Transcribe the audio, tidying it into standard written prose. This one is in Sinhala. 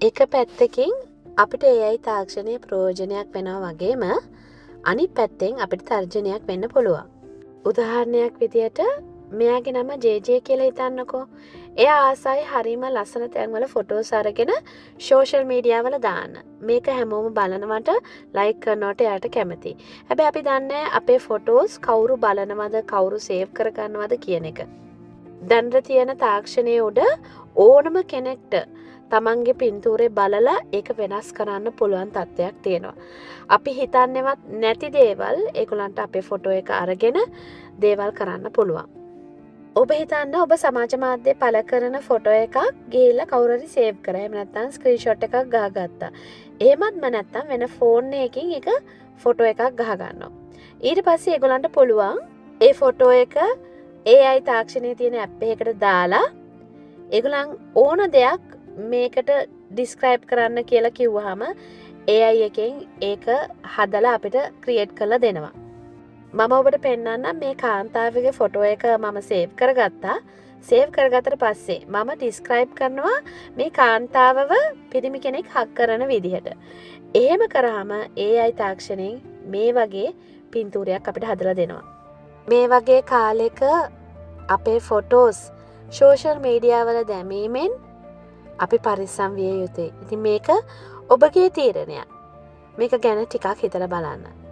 එක පැත්තකින් අපිට AI තාක්ෂණය ප්‍රයෝජනයක් වෙනවා වගේම අනිත් පැත්තෙන් අපිට තර්ජනයක් වෙන්න පුළුවන්. උදාහරණයක් විදියට මෙයාගේ නම JJ කියලා හිතන්නකෝ. එයා ආසයි හරිම ලස්සන තැන්වල ෆොටෝස් අරගෙන සෝෂල් මීඩියා වල දාන්න. මේක හැමෝම බලනවට ලයික් කරනවට එයාට කැමතියි. හැබැයි අපි දන්නේ අපේ ෆොටෝස් කවුරු බලනවද කවුරු සේව් කරගන්නවද කියන එක. දැනට තියෙන තාක්ෂණයේ උඩ ඕනම කෙනෙක්ට තමන්ගේ පින්තූරේ බලලා ඒක වෙනස් කරන්න පුළුවන් තත්ත්වයක් තියෙනවා. අපි හිතන්නේවත් නැති දේවල් ඒගොල්ලන්ට අපේ ෆොටෝ එක අරගෙන දේවල් කරන්න පුළුවන්. ඔබ හිතන්න ඔබ සමාජ මාධ්‍යයේ පළ කරන ෆොටෝ එකක් ගිහිල්ලා කවුරු හරි සේව් කරා. එහෙම නැත්නම් ස්ක්‍රීන්ෂොට් එකක් ගහගත්තා. එහෙමත්ම නැත්නම් වෙන ෆෝන් එකකින් එක ෆොටෝ එකක් ගහ ගන්නවා. ඊට පස්සේ ඒගොල්ලන්ට පුළුවන් ඒ ෆොටෝ එක AI තාක්ෂණයේ තියෙන ඇප් එකකට දාලා ඒගොල්ලන් ඕන දෙයක් මේකට ඩිස්ක්‍රයිබ් කරන්න කියලා කිව්වහම AI එකෙන් ඒක හදලා අපිට ක්‍රියේට් කරලා දෙනවා. මම ඔබට පෙන්නන්නම් මේ කාන්තාවගේ ෆොටෝ එක මම සේව් කරගත්තා. සේව් කරගත්තට පස්සේ මම ඩිස්ක්‍රයිබ් කරනවා මේ කාන්තාවව පිරිමි කෙනෙක් හක් කරන විදිහට. එහෙම කරාම AI තාක්ෂණයෙන් මේ වගේ පින්තූරයක් අපිට හදලා දෙනවා. මේ වගේ කාලෙක අපේ ෆොටෝස් සෝෂල් මීඩියා වල දැමීමෙන් අපි පරිස්සම් විය යුතුයි. ඉතින් මේක ඔබගේ තීරණයක්. මේක ගැන ටිකක් හිතලා බලන්න.